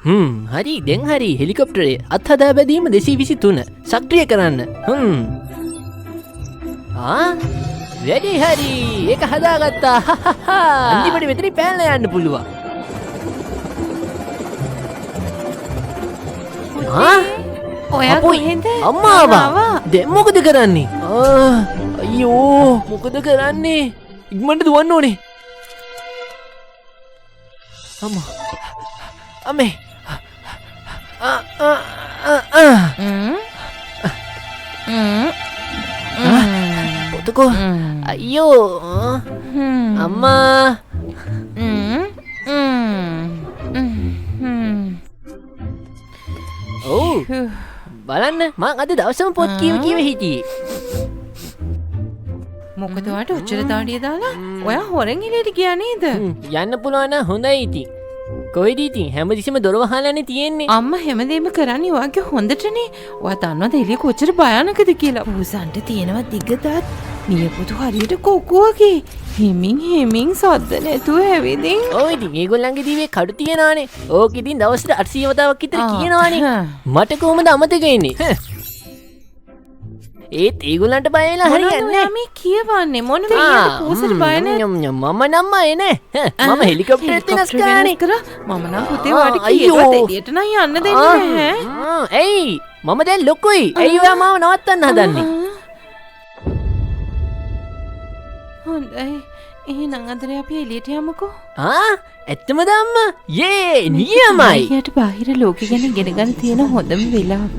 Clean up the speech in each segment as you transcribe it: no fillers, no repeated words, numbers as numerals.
හරි දැන් හරි හෙලිකොප්ටරේ අත්හදා බැදීම 223 සක්‍රිය කරන්න. වැඩි හරි ඒක හදාගත්තා. අන්තිමට මෙතන පැනලා යන්න පුළුවන්. ඔයා කොහෙන්ද? අම්මා ආවා. දැන් මොකද කරන්නේ? අයියෝ මොකද කරන්නේ? ඉක්මනට දුවන්න ඕනේ. අම්මා අම්මේ පොතකෝ අයියෝ අම්මා ඔව් බලන්න මං අද දවසම පොත් කියව හිටියේ. මොකද ඔයාට උච්චර දාඩිය දාලා ඔයා හොරෙන් එළියට ගියා නේද? යන්න පුළුවන් නම් හොඳයි ඉතින්. කොයිද ඉතින් හැමතිස්සෙම දොර වහලානේ තියෙන්නේ. අම්මා හැමදේම කරන්නේ ඔයාගේ හොඳටනේ. ඔයා දන්නවද එළිය කොච්චර භයානකද කියලා? පූසන්ට තියෙනවා දිග දාත් නියපොතු හරියට කොක්කු වගේ. හිමින් සද්ද නැතුව ඇවිදින්. ඔව් ඉතින් මේගොල්ලන්ගේ දීවේ කඩු තියනවානේ. ඕක ඉතින් දවසට 800 වතාවක් විතර කියනවානේ. මට කොහොමද අමතක වෙන්නේ? ඒත් ඒගොල්ලන්ට බය වෙලා හරියන්නේ නැහැ. මේ කියවන්නේ මොන වෙලාවද පූසට බය නැහැ. මම නම් අය නෑ. මම හෙලිකොප්ටරෙත් වෙනස් කරානේ. මම නම් පුතේ වාට කියවත් එළියට නම් යන්න දෙන්නේ නැහැ. ඇයි? මම දැන් ලොකුයි. ඇයි ඔයා මාව නවත්තන්න හදන්නේ? හොඳයි. එහෙනම් අදට අපි එළියට යමුකෝ. ඇත්තමද අම්මා? යේ නියමයි. ඊට බාහිර ලෝකෙ ගැන ඉගෙන ගන්න තියෙන හොඳම වෙලාව.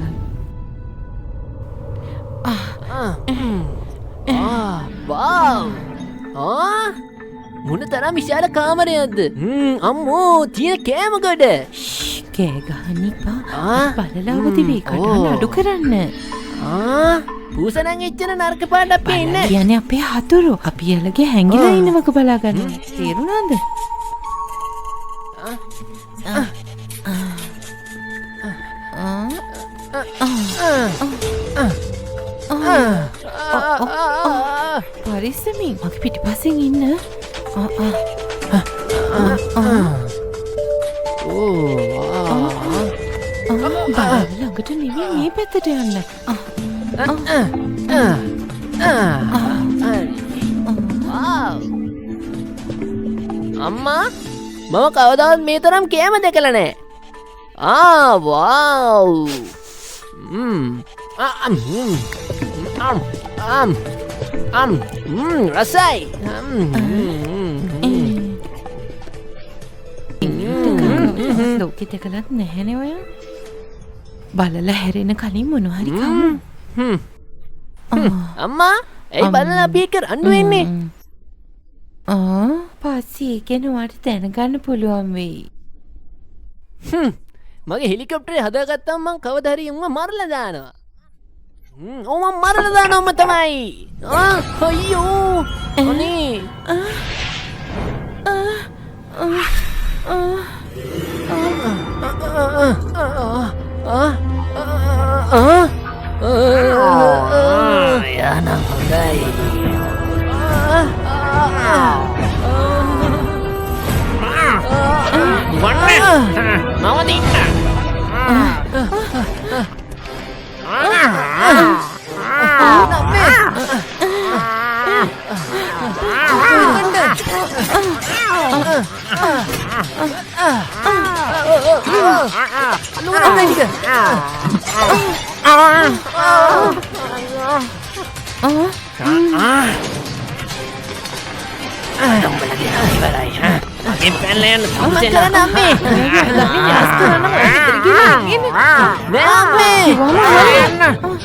වාව්! මොන තරම් විශාල කාමරයක්ද? අම්මෝ තියෙන කෑම ගොඩ. කෑ ගහන්න එපා. බලලා අවදි වෙයි. කටහඬ අඩු කරන්න. පූසනන් එච්චර නරක පාට අපේ ඉන්නේ. කියන්නේ අපේ හතුරු. අපි යාළගේ හැංගිලා ඉන්නවක බලා ගන්න. තේරුණාද? පරිස්සමින් මගේ පිටිපස්සෙන් ඉන්න. ළඟට නෙමෙයි මේ පැත්තට යන්න. අම්මා මම කවදාවත් මේ තරම් කෑම දැකලා නැහැ. වාව්! රසයි. ලෝකෙ දැකලත් නැහැනේ ඔයා. බලලා හැරෙන කලින් මොනවා හරි කමු. අම්මා ඇයි බලලා අපි එක රණ්ඩු වෙන්නේ? පස්සේ ඒකෙන් ඔයාට දැනගන්න පුළුවන් වෙයි. මගේ හෙලිකොප්ටරේ හදාගත්තාම මං කවදා හරි උඹ මරලා දානවා. මම මරලා දානවම තමයි. අයියෝ. අනේ. යානම් හොඳයි.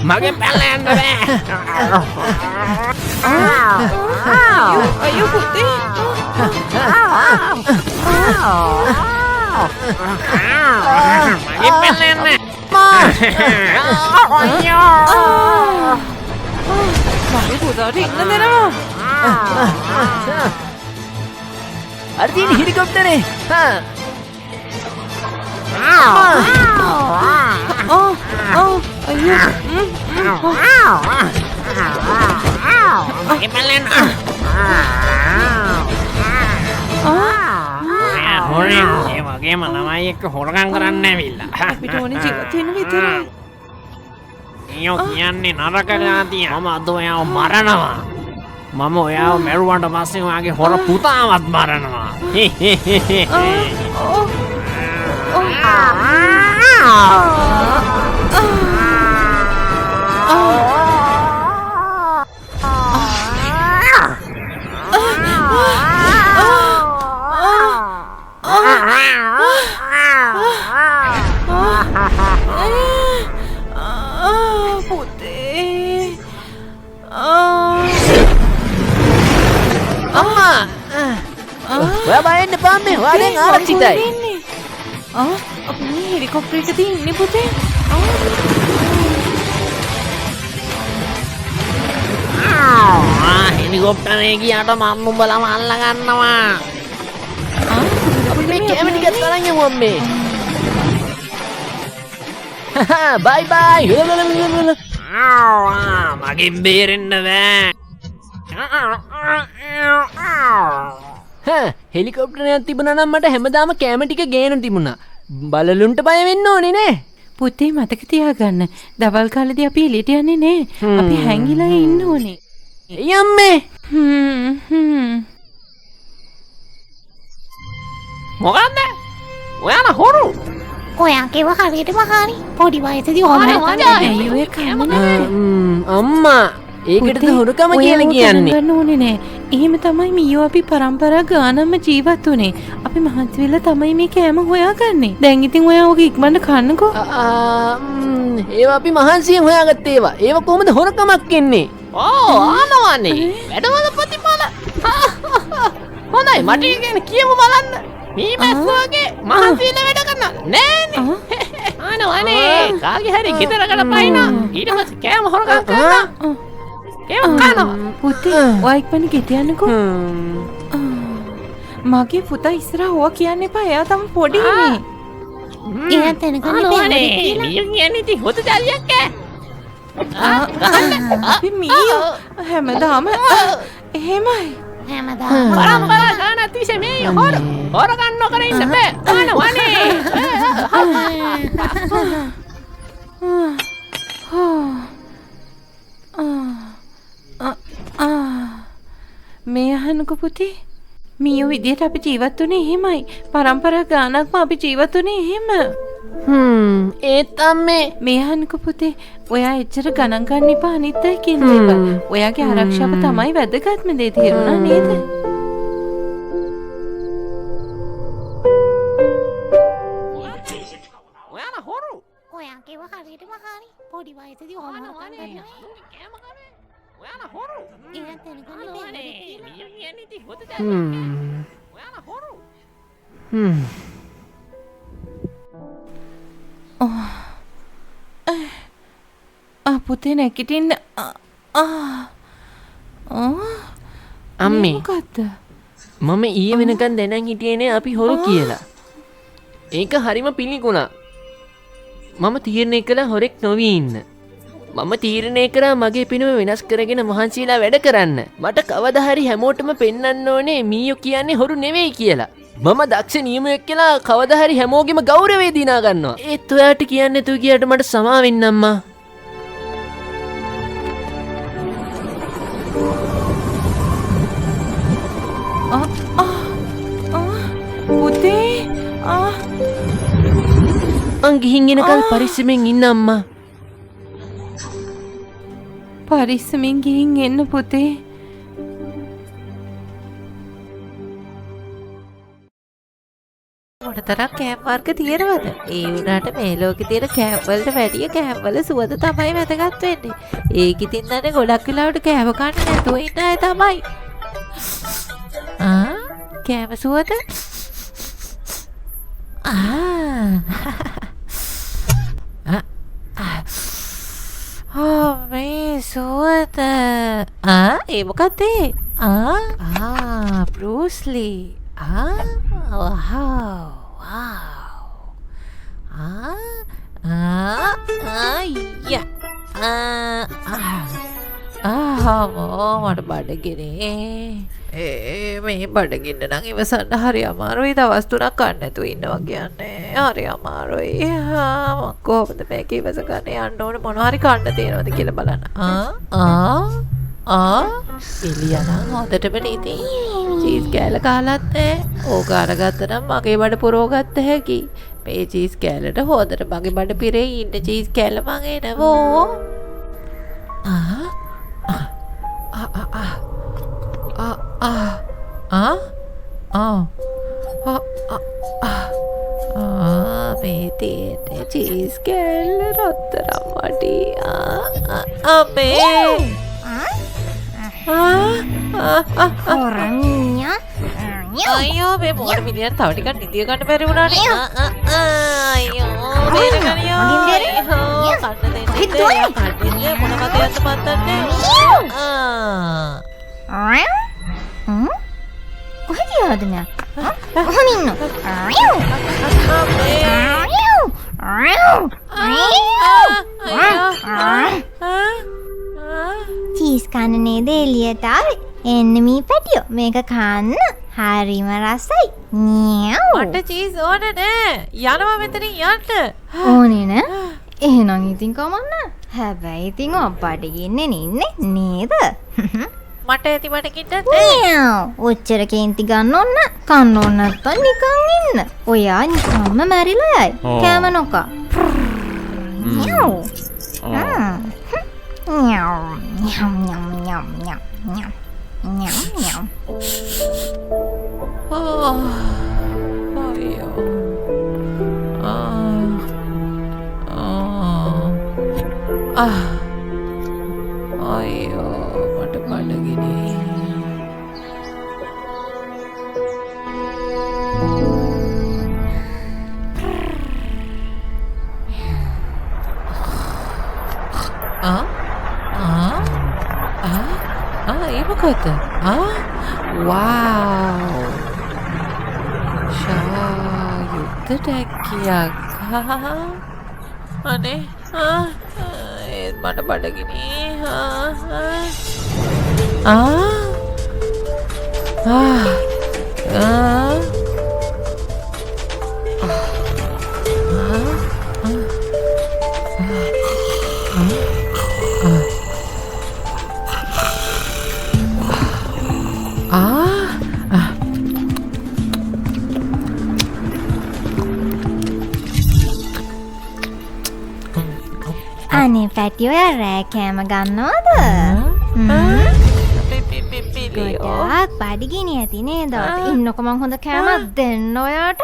මගේ පැලෙන්න බෑ. අයියෝ පුතේ. මගේ පැලෙන්න. මගේ පුතාට ඉන්න දෙනවා. අර තියෙන හෙලිකොප්ටරේ. මගේ පැලෙන්න. හොරෙන් ඒ වගේම ළමයි එක්ක හොරගම් කරන්න ඇවිල්ලා. අපිට ඕනේ ජීවත් වෙන්න විතරයි. ඊයෝ කියන්නේ නරක જાතිය. මම අද ඔයාව මරනවා. මම ඔයාව මැරුවට පස්සේ ඔයාගේ හොර පුතාවත් මරනවා. පුතේ අම්මා ඔයා බයෙන් එපා අම්මේ. ඔයා දැන් ආරක්ෂිතයි. අපි මේ හෙලිකොප්ටර් එකේ ඉන්නේ පුතේ. හෙලිකොප්ටරේ ගියාට මම උඹලම අල්ලගන්නවා. අපි මේ කැම ටිකත් අරන් යමු අම්මේ. බයි බයි. මගෙන් බේරෙන්න බෑ. හෙලිකොප්ටරයක් තිබුණා නම් මට හැමදාම කැම ටික ගේන්න තිබුණා. බලලුන්ට බය වෙන්න ඕනේ නේ. පුතේ මතක තියාගන්න. දවල් කාලේදී අපි එළියට යන්නේ නේ. අපි හැංගිලා ඉන්න ඕනේ. යම්මේ. මොකන්ද? ඔයාලා හොරු. ඔයාගේව හරියටම හරි. පොඩි වයසේදී ඔහොම ඇයි ඔය කන්නේ? අම්මා ඒකටද හොරුකම කියලා කියන්නේ. ගන්න ඕනේ නෑ. එහෙම තමයි මීයෝ අපි පරම්පරා ගානම ජීවත් උනේ. අපි මහන්සි වෙලා තමයි මේ කෑම හොයාගන්නේ. දැන් ඉතින් ඔයා ඔක ඉක්මනට කන්නකෝ. ඒවා අපි මහන්සියෙන් හොයාගත්ත ඒවා. ඒවා කොහොමද හොරකමක් එන්නේ? ආනවනේ. වැඩවල ප්‍රතිඵල. හොඳයි මට ඉගෙන කියමු බලන්න. මේ මැස්සෝගේ මහන්සියෙන් වැඩ කරනවා. නෑනේ. ආනවනේ. කාගේ හරි ගෙදරකට පයින්නා. ඊට පස්සේ කෑම හොරකම් කරනවා. පුතේ ඔයා ඉක්මනට ගෙට යන්නකෝ. මගේ පුතා ඉස්සරහ ඕවා කියන්න එපා. එයා තම පොඩි නේ. එයා දැනගන්න බැහැ කියලා. මීයෝ කියන්නේ ඉතින් හොත ජල්ලියක් අපි මීයෝ හැමදාම එහෙමයි. හැමදාම පරම්පරා ගාන තිස්සේ මේ හොරගම් නොකර ඉන්න බෑ. මේ අහන්නකෝ පුතේ. මීයෝ විදියට අපි ජීවත් වුණේ එහෙමයි. පරම්පරා ගානක්ම අපි ජීවත් වුණේ එහෙම. ඒත් අම්මේ මේ අහන්නකෝ පුතේ. ඔයා එච්චර ගණන් ගන්න එපා අනිත් අය කියන දේවල්. ඔයාගේ ආරක්ෂාව තමයි වැදගත්ම දේ. තේරුණා නේද? ඔයාලා හොරු. ඔයාගේව හරියටම හරි. පොඩි වයසේදී ඔහොම කරනවා. ඔයාලා හොරු. එයා දැනගන්න බැහැ කියලා. මීයෝ කියන්නේ ඉතින් හොත ජල්ලියක්. ඔයාලා හොරු. පුතේ නැගිටින්න. අම්මේ මොකද්ද? මම ඊයේ වෙනකන් දැනන් හිටියේ නේ අපි හොරු කියලා. ඒක හරිම පිළිකුණා. මම තීරණය කළා හොරෙක් නොවී ඉන්න. මම තීරණය කරා මගේ පිනුම වෙනස් කරගෙන මහන්සිලා වැඩ කරන්න. මට කවදා හරි හැමෝටම පෙන්වන්න ඕනේ මීයෝ කියන්නේ හොරු නෙවෙයි කියලා. මම දක්ෂ නියමයක් කියලා කවදා හරි හැමෝගෙම ගෞරවය දිනා ගන්නවා. ඒත් ඔයාට කියන්න තු කියට මට සමා වෙන්න අම්මා. පුතේ ගිහින් එනකල් පරිස්සමෙන් ඉන්න අම්මා. පරිස්සමෙන් ගිහින් එන්න පුතේ. මොනතරම් කෑම වර්ග තියෙනවද? ඒ වුණාට මේ ලෝකේ තියෙන කෑම වලට වැඩිය කෑම වල සුවඳ තමයි වැදගත් වෙන්නේ. ඒක ඉතින් නැනේ ගොඩක් වෙලාවට කෑම කන්න නැතුව ඉන්න අය තමයි. කෑම සුවඳ? මේ සුවඳ. ඒ මොකක්ද? බෲස් ලී. මට බඩගිනේ. මේ බඩගින්න නම් ඉවසන්න හරි අමාරුයි. දවස් 3ක් කන්න නැතුව ඉන්නවා කියන්නේ හරි අමාරුයි. මම කොහොමද මේක ඉවස ගන්න යන්න ඕනේ මොනවා හරි කන්න තියෙනවද කියලා බලන්න. එළිය නම් හොදටම නීති. චීස් කෑල්ල කාලත් නැහැ. ඕක අරගත්ත නම් මගේ බඩ පුරව ගත්ත හැකි. මේ චීස් කෑල්ලට හොදට මගේ බඩ පිරේ ඉන්න චීස් කෑල්ල මං එනවෝ. මේ තියෙන්නේ චීස් කෑල්ල රත්තරන් වටි. අම්මේ Orangnya. අයියෝ මේ මොකට මිලියන් තව ටිකක් නිදිය ගන්න බැරි වුණානේ. අයියෝ බේරගනියෝ. කන්න දෙන්න. කන්නේ මොන වගේද මත්තන්නේ. කොහෙද යවදනේ? කොහොම ඉන්නෝ? චීස් කන්න නේද එළියට ආවේ? එන්න මී පැටියෝ මේක කන්න හරිම රසයි. මට චීස් ඕන නෑ. යනවා මෙතනින් යන්න. ඕනේ නෑ? එහෙනම් ඉතින් කමන්න. හැබැයි ඉතින් ඔබට ගින්නේ නින්නේ නේද? මට ඇති මට කිට්ටත් නෑ. ඔච්චර කේන්ති ගන්න ඕන කන්න ඕන නැත්තම් නිකන් ඉන්න. ඔයා නිකම්ම මැරිලා යයි. කෑම නොකා. අයියෝ මට බඩගිනේ. ඒ මොකද? වාව්. යුද්ධ ටැංකියක්. අනේ මට බඩගිනේ. අනේ පැටියෝ යා රෑ කෑම ගන්නවද? ගොඩාක් බඩගිනි ඇති නේද? ඉන්නකො මං හොඳ කෑමක් දෙන්න ඔයාට.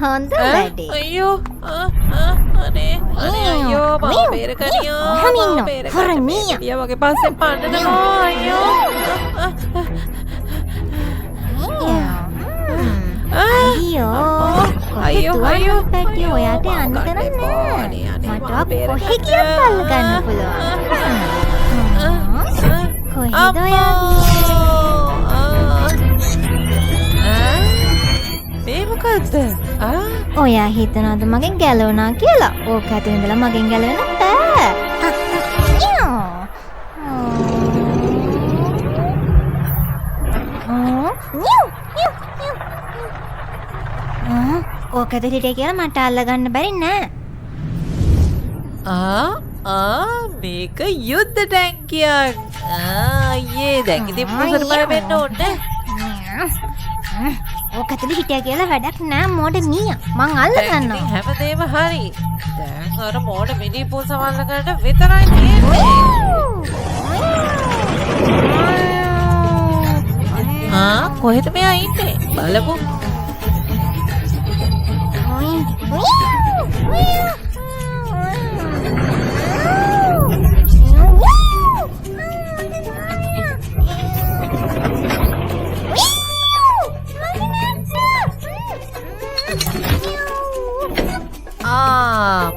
හොඳ වැඩේ. අයියෝ අයියෝ මම බේරගනියෝ. මම බේරගනියෝ. යා වගේ පස්සේ පන්නනවා. අයියෝ අයියෝ පැටියෝ ඔයාට යන්න තරම් නෑ. මට කොහෙ ගියත් අල්ල ගන්න පුළුවන්. කොහෙද ඔයා මේ මොකද්ද? ඔයා හිතනවද මගෙන් ගැලවුණා කියලා? ඕක ඇතුළේ ඉඳලා මගෙන් ගැලවෙන්න බෑ. ඕක ඇතුළේ හිටිය කියලා මට අල්ලගන්න බැරි නෑ. මේක යුද්ධ ටැංකියක්. අයියේ දැන් ඉතින් පුරුසට බය වෙන්න ඕනේ. ඕක ඇතුළේ හිටියා කියලා වැඩක් නෑ මෝඩ මීයා. මං අල්ලගන්නවා. හැමදේම හරි. දැන් අර මෝඩ මිනි පූස වල්ල කරන්න විතරයි තියෙන්නේ. කොහෙද මෙයා ඉන්නේ? බලමු.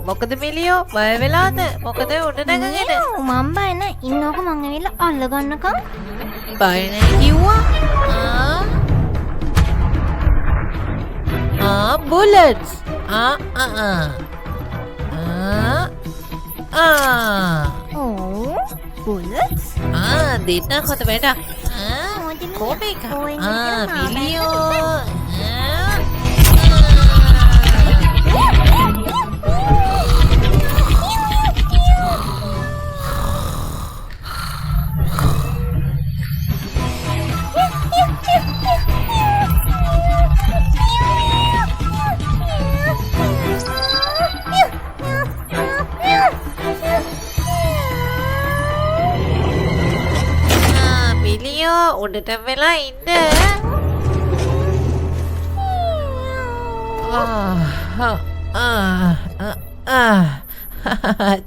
මොකද මිලියෝ බය වෙලාද? මොකද උඩ නැගගෙන? මම බය නෑ. ඉන්නකො මං ඇවිල්ලා අල්ලගන්නකම්. බය නෑ කිව්වා. bullets. Oh, bullets? දෙන්න හොඳ වැඩක්. කොහොම එක? පිළියෝ. උඩට වෙලා ඉන්න.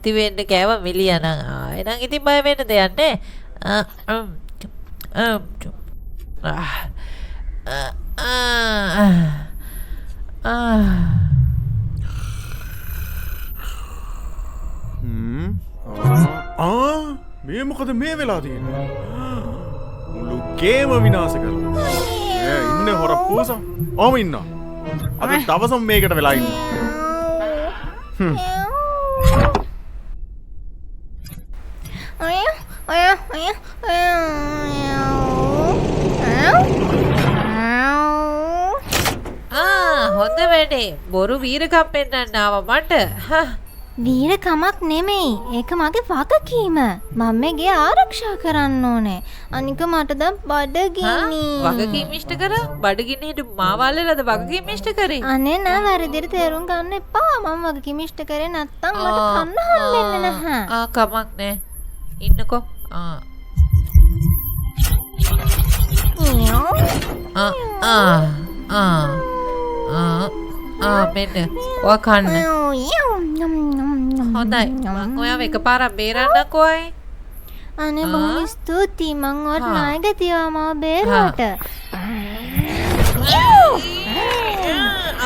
තිවෙන්න කෑව මිලිය නම් එනම් ඉතින් බය වෙන්න දෙයක් නෑ. මේ මොකද මේ වෙලා තියෙන්නේ? මුළු ගේම විනාශ කරලා. ඉන්නේ හොර පූසා. ඔහම ඉන්නවා. අද දවසම මේකට වෙලා ඉන්නවා. හොඳ වැඩේ. බොරු වීරකම් පෙන්නන්න ආවා මට. වීරකමක් නෙමෙයි. ඒක මගේ වගකීම. මම මේගේ ආරක්ෂා කරන්න ඕනේ. අනික මට දැන් බඩගිනි. වගකීම් ඉෂ්ට කර? බඩගිනි හිටු මාවල්ලලද වගකීම් ඉෂ්ට කරේ? අනේ නෑ වැරදිට තේරුම් ගන්න එපා. මම වගකීම් ඉෂ්ට කරේ නැත්තම් මට කන්න හම්බෙන්නේ නැහැ. කමක් නෑ. ඉන්නකෝ. මෙන්න ඔය කන්න. හොඳයි. මම ඔයාව එකපාරක් බේරන්නකෝ අය. අනේ බොහොම ස්තුතියි. මං ඔයාට ණය ගතියවා මාව බේරුවට.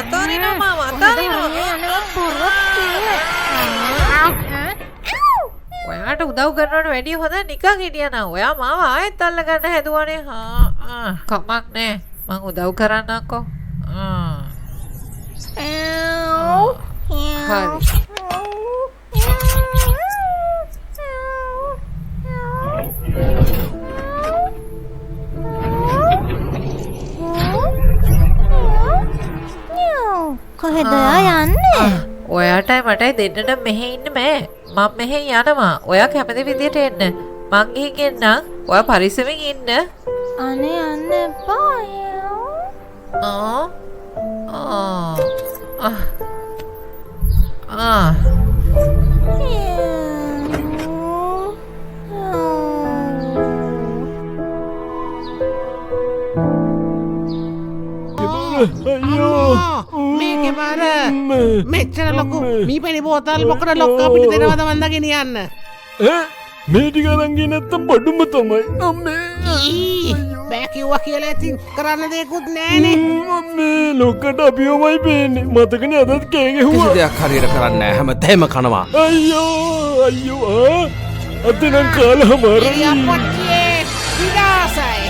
අතාරිනවා මාව අතාරිනවා. ඔයාට උදව් කරනවට වැඩිය හොඳ නිකන් හිටියනම්. ඔයා මාව ආයෙත් අල්ලගන්න හැදුවානේ. කමක් නෑ. මං උදව් කරන්නකෝ. හරි. කොහෙද යන්නේ? ඔයාටයි මටයි දෙන්නට මෙහෙ ඉන්න බෑ. මම මෙහෙ යනවා. ඔයා කැමති විදියට එන්න. මං ගිහින් එන්නම්. ඔයා පරිස්සමෙන් ඉන්න. අනේ යන්න එපා. මේකේ බාර මෙච්චර ලොකු මීපැණි බෝතල් මොකද ලොක්කා පිට දෙනවද මන්ද ගෙනියන්න? මේ ටික අරන් ගියේ නැත්තම් බඩුම තමයි. අම්මේ. බෑ කිව්වා කියලා ඉතින් කරන්න දෙයක්වත් නෑනේ. අම්මේ ලොක්කට අපිවමයි පේන්නේ. මතකනේ අදත් කෑ ගැහුවා. කිසි දෙයක් හරියට කරන්නේ නැහැ. හැමතැනම කනවා. අයියෝ අතනම් කාලමාරයි. අපච්චියේ විනාසයි.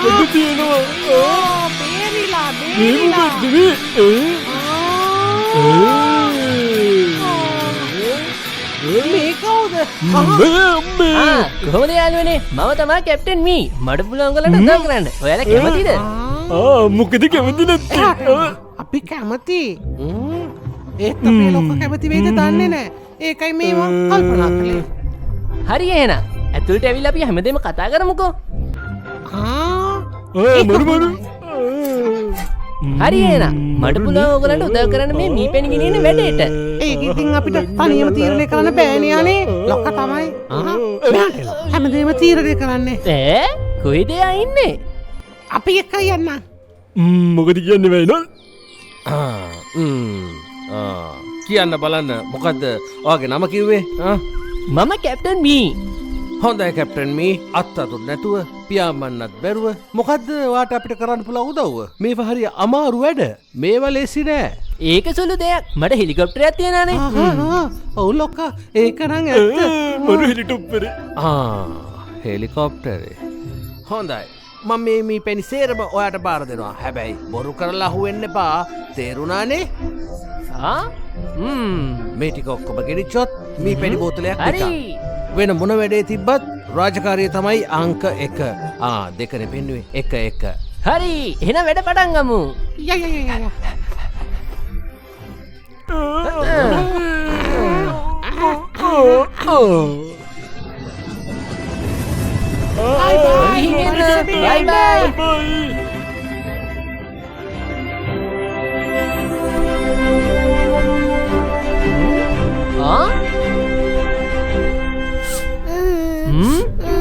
බඩු තියෙනවා. බේරිලා මේ කවුද? කොහොමද යාළුවනේ? මම තමයි කැප්ටන් මී. මඩ පුළුවන් ඔයගලන්ට උදව් කරන්න. ඔයාලා කැමතිද? මොකද කැමති නැත්තේ? අපි කැමති. ඒත් අපේ ලොක්ක කැමති වෙයිද දන්නේ නැහැ. ඒකයි මේ මම කල්පනා කළේ. හරි එහෙනම්. ඇතුළට ඇවිල්ලා අපි හැමදේම කතා කරමුකෝ. මරු හරි එහෙනම්. මඩ පුළුවන් ඔයගලන්ට උදව් කරන්න මේ මීපැණි ගෙනියන වැඩේට. ඒක ඉතින් අපිට තනියම තීරණය කරන්න බෑනේ අනේ. ලොක්ක තමයි. හැමදේම තීරණය කරන්නේ. කොයිද යා ඉන්නේ? අපි එක්කයි යන්න. මොකද කියන්නේ වෙයිනොල්? කියන්න බලන්න මොකද්ද ඔයාගේ නම කිව්වේ? මම කැප්ටන් මී. හොඳයි කැප්ටන් මී. අත්තතුත් නැතුව පියාඹන්නත් බැරුව මොකද්ද ඔයාට අපිට කරන්න පුළුවන් උදව්ව? මේව හරිය අමාරු වැඩ. මේව ලේසි නෑ. ඒක සුළු දෙයක් මට හෙලිකොප්ටරයක් තියෙනනේ ඔවු ලොක්කා ඒකනං ඇත්ත මරු හෙලිටොප්පර හෙලිකොප්ටරේ හොඳයි මම මේ පැණි සේරම ඔයාට බාර දෙනවා හැබැයි බොරු කරලා අහුවෙන්න එපා තේරුණානේ මේ ටික ඔක්කොම ගෙනිච්චොත් මේ පැණි බෝතලයක් හරි වෙන මොන වැඩේ තිබ්බත් රාජකාරිය තමයි අංක 1 දෙකනේ පෙන්නුවේ 1 හරි එහෙනම් වැඩ පටන් ගමු bye bye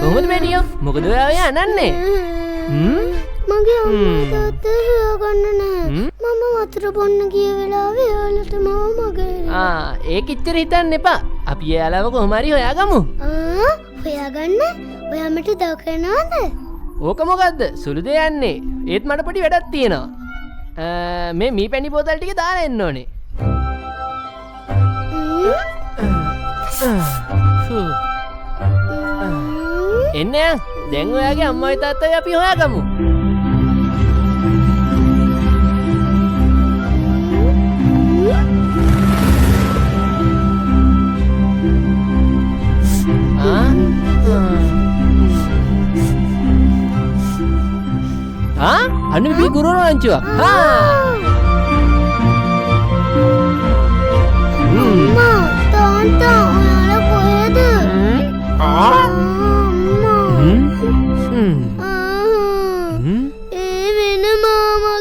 කොහොමද වැඩියෝ මොකද ඔයා යන්නන්නේ මගේ අම්මා තාත්තා හොයාගන්න නැහැ. මම වතුර බොන්න ගිය වෙලාවේ එයාලට මාව මගේ. ඒක ඉච්චර හිතන්න එපා. අපි එයාලව කොහොම හරි හොයාගමු. හොයාගන්න? ඔයා මට උදව් කරනවද? ඕක මොකද්ද? සුළු දෙයක් යන්නේ. ඒත් මට පොඩි වැඩක් තියෙනවා. මේ මී පැණි බෝතල් ටික දාලා එන්න ඕනේ. එන්න දැන් ඔයාගේ අම්මයි තාත්තයි අපි හොයාගමු. අන්න බී ගුරුවරු අංචුවක්. අම්මා තාත්තා ඔයාලා කොහෙද? ඒ වෙන මාමා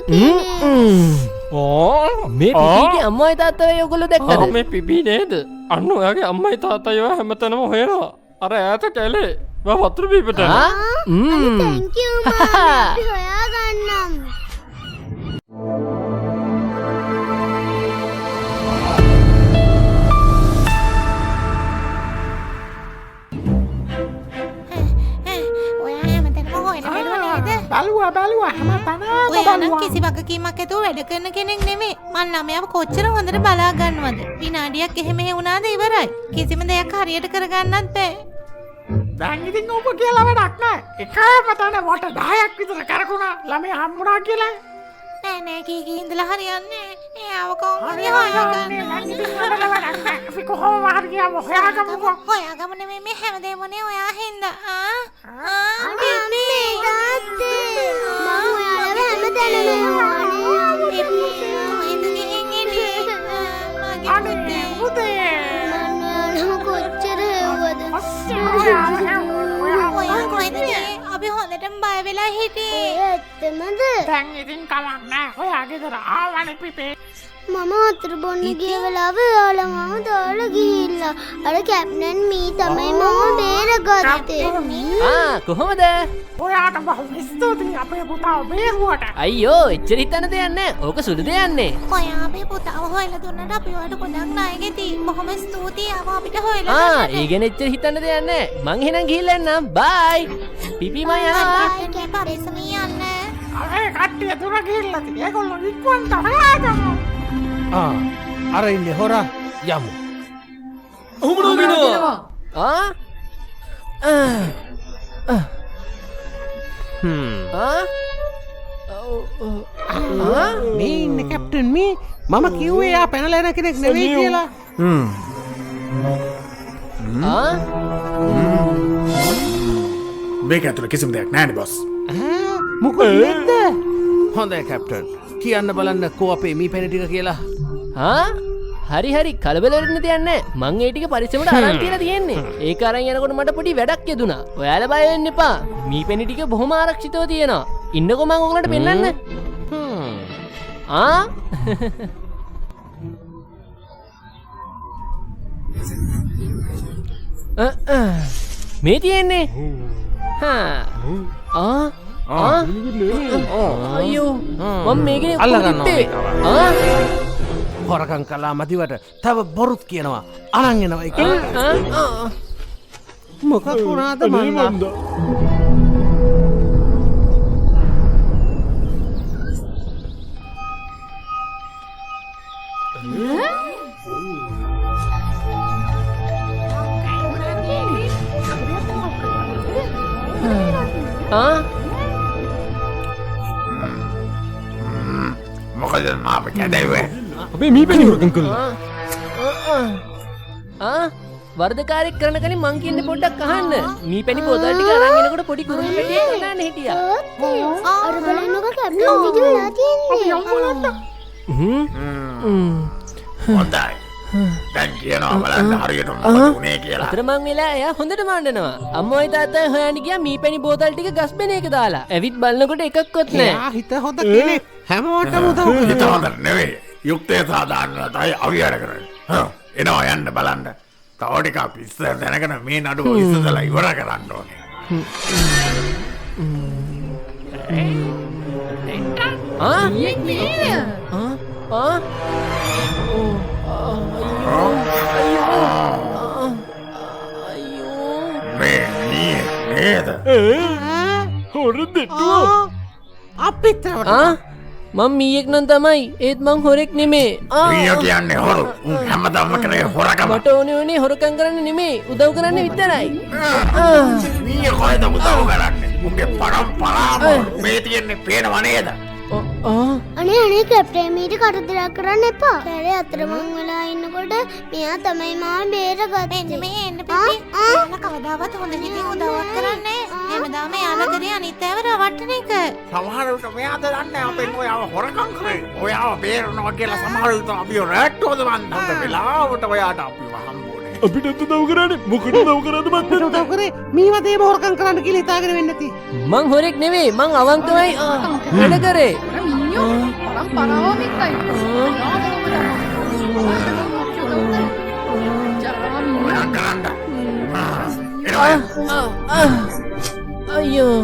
මේ පිපිගේ අම්මයි තාත්තයි ඔයගොල්ලෝ දැක්කද? මේ පිපි නේද? අන්න ඔයාගේ අම්මයි තාත්තයි ඔයා හැමතැනම හොයනවා. අර ඈත කැලේ. වා වතුර බීපට. thank you මාමා අපි හොයාගන්නම්. බැලුවා හැමතැනම ඔයා නම් කිසි වගකීමක් ඇතුව වැඩ කරන කෙනෙක් නෙමෙයි. මං ළමයාව කොච්චර හොඳට බලා ගන්නවද? විනාඩියක් එහෙම වුණාද ඉවරයි. කිසිම දෙයක් හරියට කරගන්නත් බෑ. දැන් ඉතින් ඔබ කියලා වැඩක් නෑ. එකම තැන වට 10ක් විතර කරකුණා ළමයා හම්බුණා කියලා. නෑ කී ඉඳලා හරියන්නේ. එයාව කොහොමද හොයාගන්නේ? දැන් ඉතින් වැඩ වැඩක් නෑ. අපි කොහොම හරි ගියාම හොයාගමුකෝ. හොයාගමු නෙමෙයි මේ හැමදේම නේ ඔයා හින්දා. අම්මේ තාත්තේ මම ඔයාලව හැමතැනම අනේ පුතේ මම කොච්චර හෙව්වද? අපි හොඳටම බය වෙලා හිටියේ. ඇත්තමද? දැන් ඉතින් කමක් නෑ. ඔයා ගෙදර ආවනේ පිපේ. මම වතුර බොන්න ගිය වෙලාවේ ඔයාලා මම දාලා ගිහිල්ලා අර කැප්ටන් මී තමයි මම බේරගත්තේ. කොහොමද? ඔයාට බොහොම ස්තුතියි අපේ පුතාව බේරුවට. අයියෝ එච්චර හිතන්න දෙයක් නෑ. ඕක සුළු දෙයක් නේ. ඔයා අපේ පුතාව හොයලා දුන්නට අපි ඔයාලට ගොඩක් ණයගෙති. බොහොම ස්තුතියි ආව අපිට හොයලා දුන්නට. ඒ ගැන එච්චර හිතන්න දෙයක් නෑ. මං එහෙනම් ගිහිල්ලා එන්නම්. බයි. පිපි මම යනවා. කැප්ටන් පරිස්සමින් යන්න. අනේ කට්ටිය දුර ගිහිල්ලා තියෙන්නේ. ඒගොල්ලෝ ඉක්මනට හොයාගමු. අර ඉන්නේ හොරා යමු. මේ ඉන්නේ කැප්ටන් මේ මම කිව්වේ යා පැනලා යන කෙනෙක් නෙවෙයි කියලා. මේක ඇතුළේ කිසිම දෙයක් නෑනේ බොස්. මොකද නැද්ද? හොඳයි කැප්ටන්. කියන්න බලන්න කෝ අපේ මී පැණි ටික කියලා. හරි කලබල වෙන්න දෙයක් නෑ. මං ඒ ටික පරිස්සමට අරන් තියලා තියෙන්නේ. ඒක අරන් යනකොට මට පොඩි වැඩක් යෙදුනා. ඔයාලා බය වෙන්න එපා. මී පැණි ටික බොහොම ආරක්ෂිතව තියෙනවා. ඉන්නකෝ මං ඔයගලන්ට පෙන්නන්න. මේ තියෙන්නේ. අයියෝ මම මේකනේ අල්ලගන්නවා. හොරකම් කළා මදිවට තව බොරුත් කියනවා. අනන් එනවා එක. මොකක් වුණාද මන්ද? කොහෙද මාව කැදෙව්වේ? අපේ මීපැණි හොරකම් කළා. වර්ධකාරයෙක් කරන කලින් මං කියන්නේ පොඩ්ඩක් අහන්න. මීපැණි බෝතල් ටික අරන් එනකොට පොඩි කුරුළු පැටියෙක් කනන්න හිටියා. අර බලන්නකො කැප්ටන් විදිහට වෙලා තියෙන්නේ. හොඳයි. දැන් කියනවා බලන්න හරියටම මොකද උනේ කියලා. අතර මං වෙලා එයා හොඳට මාන්නනවා. අම්මෝයි තාත්තයි හොයන්න ගියා මීපැණි බෝතල් ටික ගස් බෙන එක දාලා. ඇවිත් බලනකොට එකක්වත් නැහැ. හිත හොඳ කෙනෙක් හැමෝටම උදව් හිත හොඳ නෙවෙයි. යුක්තය සාධාරණයි අවියඩ කරන්නේ. එනවා යන්න බලන්න. තව ටිකක් ඉස්සර දැනගෙන මේ නඩුව ඉස්සරලා ඉවර කරන්න ඕනේ. නේද? අපිත් මං මීයෙක් නම් තමයි. ඒත් මං හොරෙක් නෙමේ. මීයෝ කියන්නේ හොරු. හැමදාම කරේ හොරකම. මට ඕනේ හොරකම් කරන්න නෙමේ. උදව් කරන්න විතරයි. මීයෝ කොහෙද උදව් කරන්නේ? උන්ගේ පරම්පරාව මේ තියන්නේ පේනව නේද? අනේ කැප්ටන් මීට කරදරයක් කරන්න එපා. කැලේ අතරමං වෙලා ඉන්නකොට මෙයා තමයි මාව බේරගත්තේ. මේ එන්න පිටි. කවදාවත් හොඳ විදිහට උදව්වක් කරන්නේ. හැමදාම යාලා කරේ අනිත් අයව රවට්ටන එක. සමහර විට මෙයාද දන්නේ අපෙන් ඔයාව හොරකම් කරේ. ඔයාව බේරනවා කියලා සමහර විට අපි රැට්ටෝද වන්දන්ත වෙලාවට ඔයාට අපිව හම්බුනේ. අපිට උදව් කරන්නේ මොකටද උදව් කරන්නේ මත් උදව් කරේ මීවදේ හොරකම් කරන්න කියලා හිතාගෙන වෙන්නේ නැති. මං හොරෙක් නෙමෙයි. මං අවංකවයි වැඩ කරේ. අයියෝ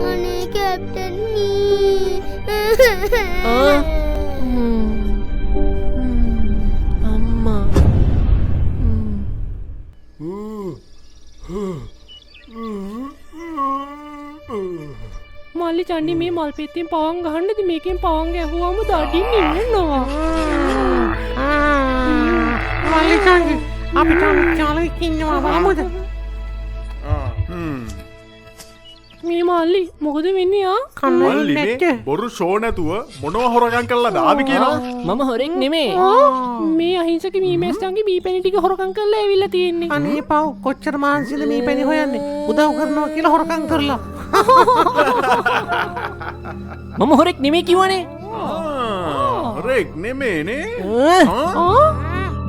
අනේ කැප්ටන් අම්මා මල්ලි චණ්ඩි මේ මල් පෙත්තෙන් පවන් ගහන්නද මේකෙන් පවන් ගැහුවම දඩින් ඉන්නවා. මල්ලි චණ්ඩි අපිට චාලෙක් ඉන්නවා බලමුද? මේ මල්ලි මොකද වෙන්නේ මල්ලි මේ බොරු ෂෝ නැතුව මොනව හොරගම් කරලා දාවි කියනවා. මම හොරෙක් නෙමේ. මේ අහිංසක මීමැස්සන්ගේ මීපැණි ටික හොරකම් කරලා ඇවිල්ලා තියෙන්නේ. අනේ පව් කොච්චර මාන්සිද මීපැණි හොයන්නේ උදව් කරනවා කියලා හොරකම් කරලා. මම හොරෙක් නෙමේ කිව්වනේ. හොරෙක් නෙමේනේ.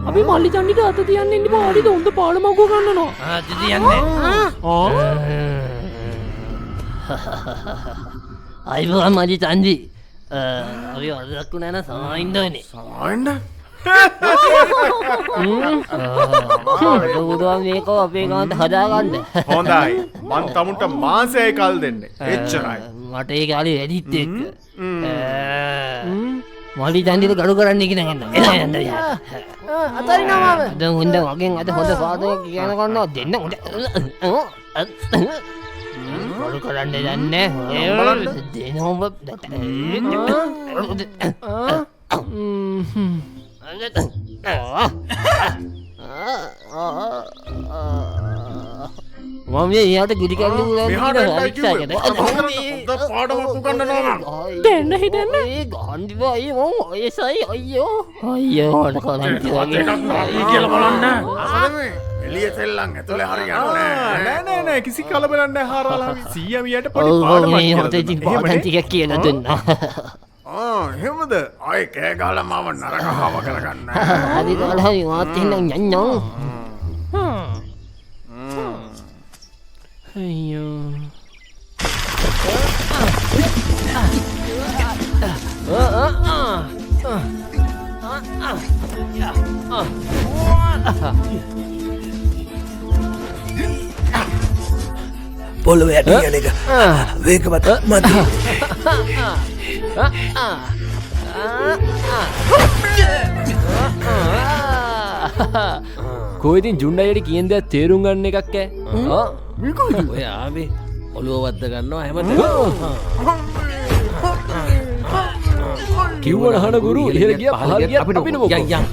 අපි මල්ලි චණ්ඩිට අත තියන්න ඉන්න පාඩිද උන්ද පාලමග්ගෝ ගන්නනවා. අත තියන්නේ. අයිබෝන් මල්ලි චණ්ඩි. අපි වරදක් වුණා නම් සමායින්ද වෙන්නේ. සමායින්ද? උදව් මේක අපේ ගානට හදාගන්න. හොඳයි. මං තමුන්ට මාසෙයි කල් දෙන්නේ. එච්චරයි. මට ඒක අලි වැඩිත් එක්ක. මල්ලි චණ්ඩිට ගඩු කරන්න කියන එක නෑ. එලා යන්න යා. අතරිනවා මාව. දැන් හොඳ වගෙන් අද හොඳ සාදයක් කියන කන්නවා දෙන්න හොඳ. ගඩු කරන්න දන්නේ. දෙන්න ඔබ. මම යාට ගිඩි කන්න දෙන්න හිතන්න ගන්දිවයි ඔයසයි අයියෝ අයියෝ කියලා බලන්න. එළිය සෙල්ලම් ඇතුලේ හරියන්නේ නෑ කිසි කලබලක් නෑ හාරාලා. සීයමියට පොඩි පාඩමක් පාඩම් ටිකක් කියලා දුන්නා. එහෙමද? ආයේ කෑ ගහලා මාව නරකව කරගන්න. හරි ගාලා හරි මාත් එහෙනම් යන්නම්. අයියෝ. පොළොවේ ඇටි යන එක වේගවත් මදි. කොයිතින් ජුන්ඩයට කියෙන් දෙයක් තේරුම් ගන්න එකක් ඈ. ඔය ආවේ ඔළුව වද්ද ගන්නවා හැමත. කිව්වන අහන ගුරු ඉහෙල ගියා පහල ගියා අපිට මොකෝ. යන්.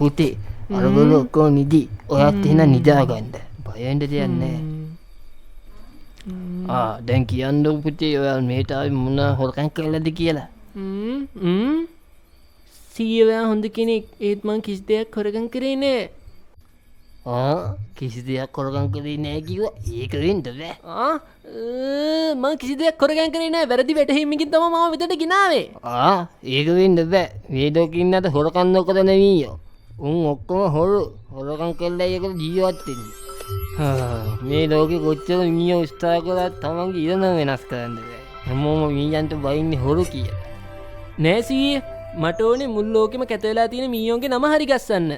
පුතේ අරගොල ඔක්කෝ නිදි ඔයත් එහෙනම් නිදාගන්න බයෙන්ට දෙයක් නෑ දැන් කියන්න පුතේ ඔයා මේටාව මොන හොරකම් කළාද කියලා සීයා හොඳ කෙනෙක් ඒත් මං කිසි දෙයක් හොරකම් කරේ නෑ කිසි දෙයක් හොරකම් කරේ නෑ කිව්වා ඒක වෙන්න බෑ මං කිසි දෙයක් හොරකම් කරේ නෑ වැරදි වැටහීමකින් තමයි මම මෙතනට ගෙනාවේ ඒක වෙන්න බෑ මේ ලෝකෙ ඉන්නට හොරකම් නොකරන මීයෝ උන් ඔක්කොම හොරකම් කළා ඒකට ජීවත් වෙන්නේ මේ ලෝකෙ කොච්චර මීයෝ උත්සාහ කළත් තමන්ගේ ඉරණ වෙනස් කරන්න බෑ හැමෝම මීයන්ට බයින්නේ හොරු කියලා නෑ සීයේ මට ඕනේ මුල් ලෝකෙම කැත වෙලා තියෙන මීයෝන්ගේ නම හරි ගස්සන්න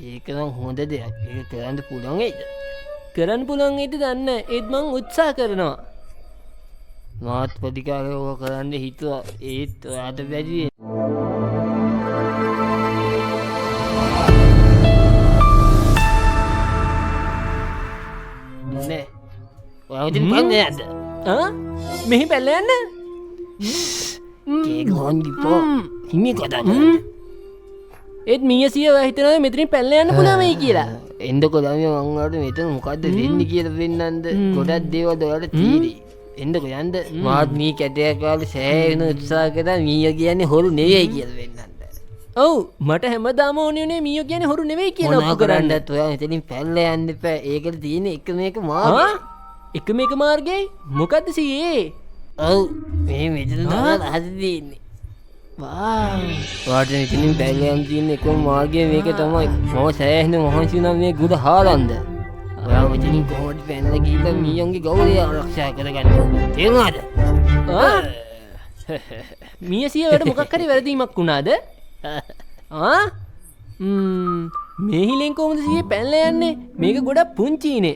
ඒක නම් හොඳ දෙයක් ඒක කරන්න පුළුවන් ඒද කරන්න පුළුවන් ඒද දන්න ඒත් මං උත්සාහ කරනවා මාත් ප්‍රතිකාරය ඕක කරන්න හිතුවා ඒත් ඔයාට බැරි නේ ඔයා උදින් පන්නේ යන්න මෙහි පැල්ල යන්න ඒක හොන්දිපෝ හිමි කතා කරන්න ඒත් මියසිය හිතනවා මෙතනින් පැල්ල යන්න පුළුවන් වෙයි කියලා එන්නකො ළමයි මං ඔයාලට මෙතන මොකද්ද වෙන්නේ කියලා වෙන්නන්ද ගොඩක් දේවල් ඔයාලට තියෙන්නේ එන්නකො යන්න මාත් මී කැටයක් කාලේ සෑහෙන උත්සාහ කරා මීයා කියන්නේ හොරු නෙවෙයි කියලා වෙන්නන්ද ඔව් මට හැමදාම ඕනේ උනේ මීයා කියන්නේ හොරු නෙවෙයි කියලා ඔප්පු කරන්නත් ඔයා මෙතනින් පැල්ල යන්න එපා ඒකට තියෙන එකම එක මාර්ගය එකම එක මාර්ගය මොකද්ද සීයේ ඔව් මේ මෙතන තමයි රහස තියෙන්නේ වාට ඉතින් බැලයම් තියන්න එකම මාර්ගය මේක තමයි මම සෑහෙන මහන්සි වුණා මේ ගුඩ හාරන්න ඔයා මෙතනින් කොහොමද පැනලා ගිහිල්ලා මීයන්ගේ ගෞරවය ආරක්ෂා කරගන්න තේරුණාද මීයසිය වලට මොකක් හරි වැරදීමක් වුණාද මේ හිලෙන් කොහොමද සීයේ පැනලා යන්නේ මේක ගොඩක් පුංචිනේ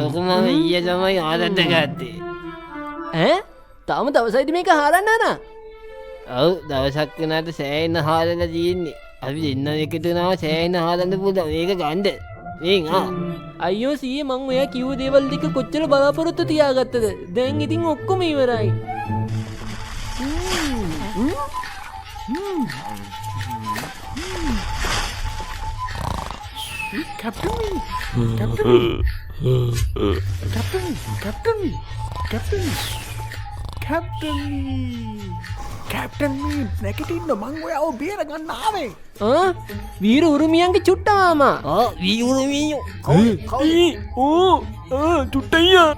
ඔක මම ඊයේ තමයි ආදත්ත ගත්තේ තාම දවසයිද මේක හාරන්න නා ඔව් දවසක් වෙනාට සෑහෙන හාරලා තියෙන්නේ අපි දෙන්න එකතුනාම සෑහෙන හාරන්න පුළුවන් මේක ගන්න මේන් අයියෝ සීයේ මං ඔයා කිව්ව දේවල් ටික කොච්චර බලාපොරොත්තු තියාගත්තද දැන් ඉතින් ඔක්කොම ඉවරයි කැප්ටන් මේ නැගිටින්න මං ඔයාව බේර ගන්න ආවේ වීර උරුමියන්ගේ චුට්ටාමා වීර උරුමියෝ චුට්ටයියා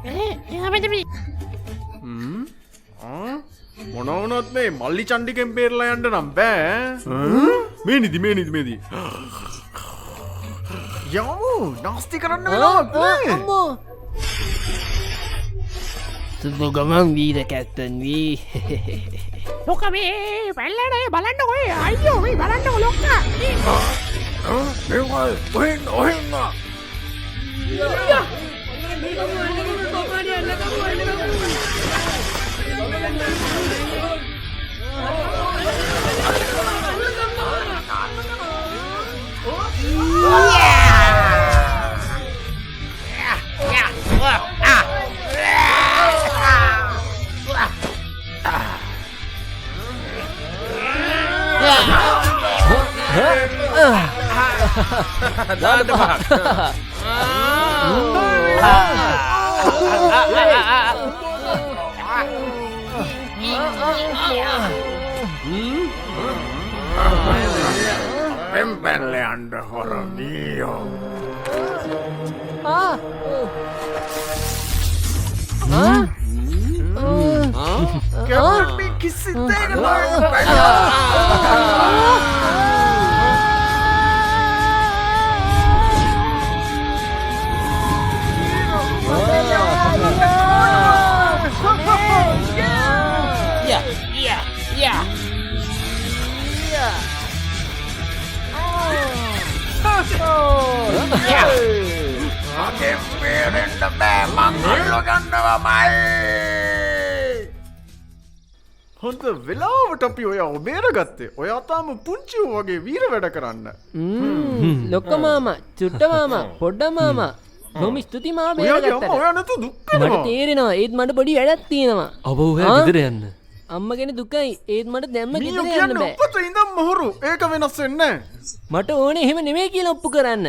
මොනවනොත් මේ මල්ලි චණ්ඩිකෙන් බේරලා යන්න නම් බෑ මේ නිදි යමු නාස්ති කරන්න වෙනවා සුදු ගමන් වීර කැප්ටන් වී ලොක්ක මේ පැල්ලට බලන්න ඔය අයියෝ මේ බලන්න ලොක්ක ඔහෙන්න Pempelle anda horor dio. Kami kisi tega Agen berenna memang allo gannawamai. හොඳ වෙලාවට අපි ඔයාව බේරගත්තේ. ඔයා තාම පුංචි වගේ වීර වැඩ කරන්න. ලොක්ක මාමා, චුට්ට මාමා, පොඩ්ඩ මාමා. බොහොම ස්තුතියි මාව බේරගත්තට. ඔයා නැතු දුක් වෙනවා. මට තේරෙනවා. ඒත් මට පොඩි වැඩක් තියෙනවා. ඔබ ඔයා ගෙදර යන්න. අම්මගෙන දුකයි ඒත් මට දැම්ම ගෙදර මීයෝ යන්න කියන්නේ බෑ. උපත ඉඳන් මොහොරු. ඒක වෙනස් වෙන්නේ මට ඕනේ එහෙම නෙමෙයි කියලා ඔප්පු කරන්න.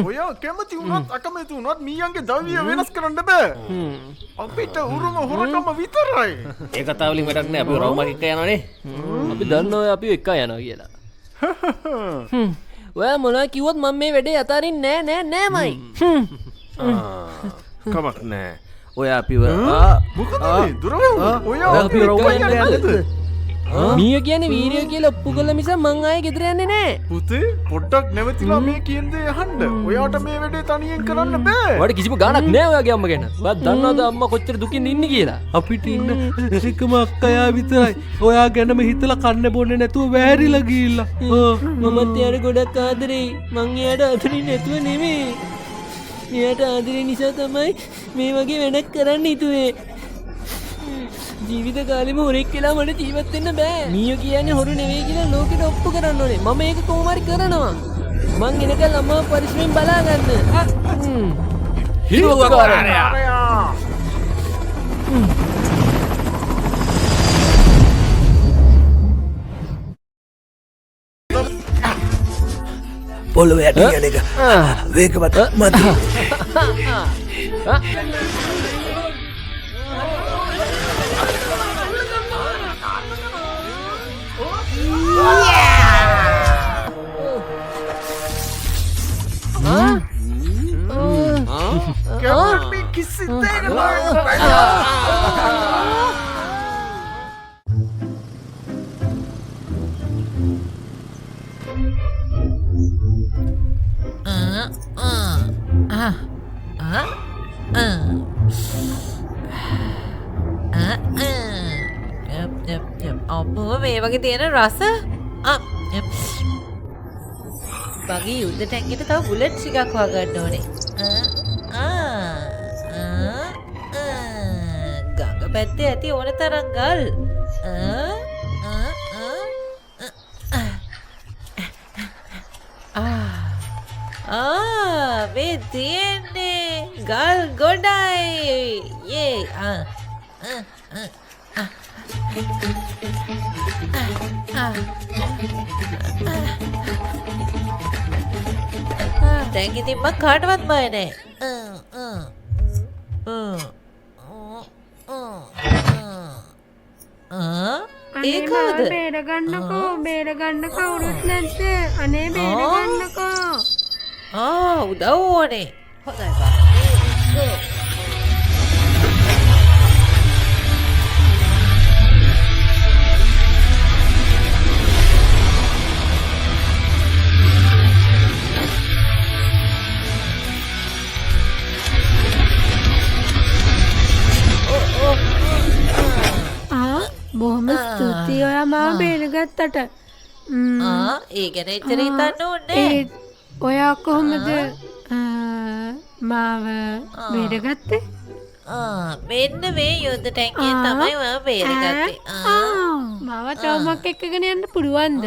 ඔයා කැමති වුණත් අකමැති වුණත් මීයන්ගේ දවිය වෙනස් කරන්න බෑ. අපිට උරුම හොරකම විතරයි. ඒ කතාව වලින් වැඩක් නෑ. අපි රවුමක් එක්ක යනවානේ. අපි දන්නවා අපි එක්ක යනවා කියලා. ඔයා මොනවා කිව්වොත් මම මේ වැඩේ අතාරින්නේ නෑමයි. කමක් නෑ. ඔයා අපිව මොකද මේ දුර වෙවුනා? ඔයා අපි රවුමක් යන්නද? මීය කියන්නේ වීරිය කියලා ඔප්පු කළා මිස මං ආයේ ගෙදර යන්නේ නෑ. පුතේ පොඩ්ඩක් නැවතිලා මේ කියන දේ අහන්න. ඔයාට මේ වැඩේ තනියෙන් කරන්න බෑ. ඔයාට කිසිම ගාණක් නෑ ඔයාගේ අම්ම ගැන. ඔයා දන්නවද අම්මා කොච්චර දුකින් ඉන්නේ කියලා? අපිට ඉන්න එකම අක්කයා විතරයි. ඔයා ගැනම හිතලා කන්න බොන්නේ නැතුව වැහැරිලා ගිහිල්ලා. මමත් එයාට ගොඩක් ආදරෙයි. මං එයාට ආදරෙයි නැතුව නෙමෙයි. එයාට ආදරේ නිසා තමයි මේ වගේ වැඩක් කරන්න හිතුවේ. ජීවිත කාලෙම හොරෙක් කියලා මට ජීවත් වෙන්න බෑ. මීයෝ කියන්නේ හොරු නෙවෙයි කියලා ලෝකෙට ඔප්පු කරන්න ඕනේ. මම ඒක කොහොම හරි කරනවා. මං එනකල් අම්මාව පරිස්සමෙන් බලා ගන්න. හිරුවකාරයා. පොළොව යට යන එක වේගවත් මදි. කැමති කිසි දෙයක් නෑ. අපෝ මේ වගේ තියෙන රස බගී යුද්ධ ටැංකියට තව බුලට් ටිකක් හොයාගන්න ඕනේ. ගඟ පැත්තේ ඇති ඕන තරම් ගල්. මේ තියෙන්නේ ගල් ගොඩයි. යේ දැන් ඉතින් මම කාටවත් බය නෑ. ඒ කවුද? බේරගන්නකෝ බේරගන්න කවුරුත් නැද්ද? අනේ බේරගන්නකෝ. උදව් ඕනේ. හොඳයි බා. බොහොම ස්තුතියි ඔයා මාව බේරගත්තට. ඒ ගැන එච්චර හිතන්න ඕනේ. ඔයා කොහොමද මාව බේරගත්තේ? මෙන්න මේ යුද්ධ ටැංකියෙන් තමයි මම බේරගත්තේ. මාව ටවුමක් එක්කගෙන යන්න පුළුවන්ද?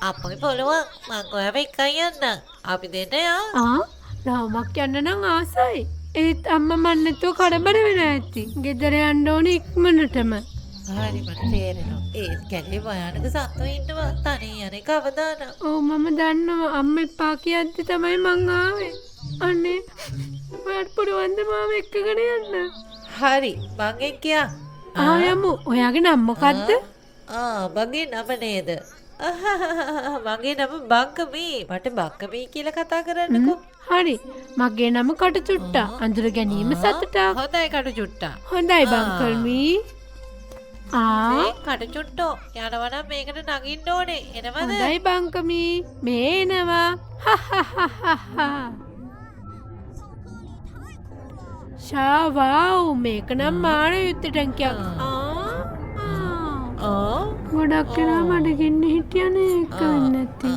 අපේ පුළුවන්. මං ඔයාව එක්කන් යන්නම්. අපි දෙන්න යා. ටවුමක් යන්න නම් ආසයි. ඒත් අම්මා මන් නැතුව කඩබඩ වෙලා ඇති. ගෙදර යන්න ඕනේ ඉක්මනටම. හරි මට තේරෙනවා. ඒත් කැලේ භයානක සත්තු ඉන්නවා. තනිය යන්නේ කවදාද? ඔව් මම දන්නවා. අම්මා එපා කියද්දි තමයි මං ආවේ. අනේ ඔයාට පුළුවන්ද මාව එක්කගෙන යන්න? හරි මං එක්කියා. යමු. ඔයාගේ නම මොකද්ද? මගේ නම නේද? මගේ නම බංකමී. මට බංකමී කියලා කතා කරන්නකෝ. හරි. මගේ නම කටුචුට්ටා. අඳුර ගැනීම සතුටක්. හොඳයි කටුචුට්ටා. හොඳයි බංකල්මී. කටුචුට්ටෝ යනවා නම් මේකට නගින්න ඕනේ. එනවද? හොඳයි බංකමී. මේ එනවා. ෂාවව් මේක නම් මාන යුද්ධ ටැංකියක්. ගොඩක් කෙනා බඩගින්න හිටියනේ ඒක නැති.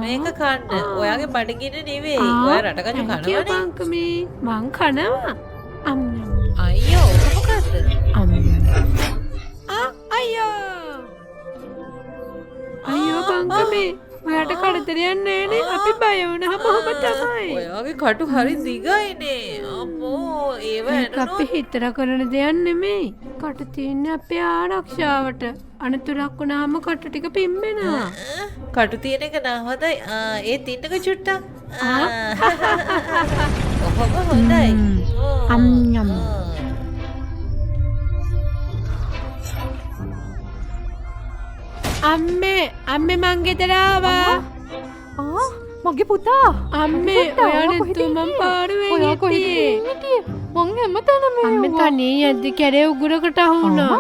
මේක කන්න. ඔයාගේ බඩගින්න නෙවෙයි. ඔයා රටකජු කනවනේ. බංකමී මං කනවා. අයියෝ මොකද්ද? අයියෝ බංකමී ඔයාට කරදරයක් නෑනේ. අපි බය වුණාම ඔහොම තමයි. ඔයාගේ කටු හරි දිගයිනේ. අම්මෝ ඒක අපි හිතර කරන දෙයක් නෙමෙයි. කට තියෙන්නේ අපේ ආරක්ෂාවට. අනතුරක් වුණාම කට ටික පිම්බෙනවා. කටු තියෙන එක නා හොඳයි. ඒත් ඉන්නක චුට්ටක්. ඔහොම හොඳයි. අම්ඤම්. අම්මේ මං ගෙදර ආවා. මගේ පුතා අම්මේ ඔයා නැතුව මං පාරුවෙන් හිටියේ. මං හැමතැනම අම්මේ තනියෙන් යද්දි කැරේ උගුරකට අහු වුණා.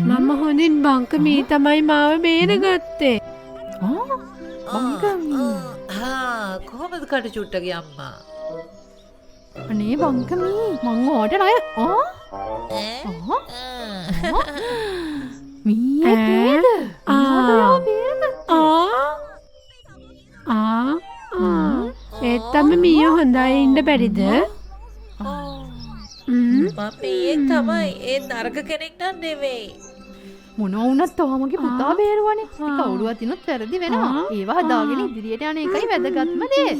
මම හොඳින් බංකමී තමයි මාව බේරගත්තේ. බංකමී. කොහොමද කට චුට්ටගේ අම්මා? අනේ බංකමී මං ඕට ණය. මීයක් නේද? ඒත් තමයි මීය හොඳයි ඉන්න බැරිද? මම ඊයේ තමයි ඒ නරක කෙනෙක් නම් නෙවෙයි. මොනවා වුණත් තාමගේ පුතා බේරුවනේ. කවුරුවත් ඉන්නත් වැරදි වෙනවා. ඒවා හදාගෙන ඉදිරියට යන එකයි වැදගත්ම දේ.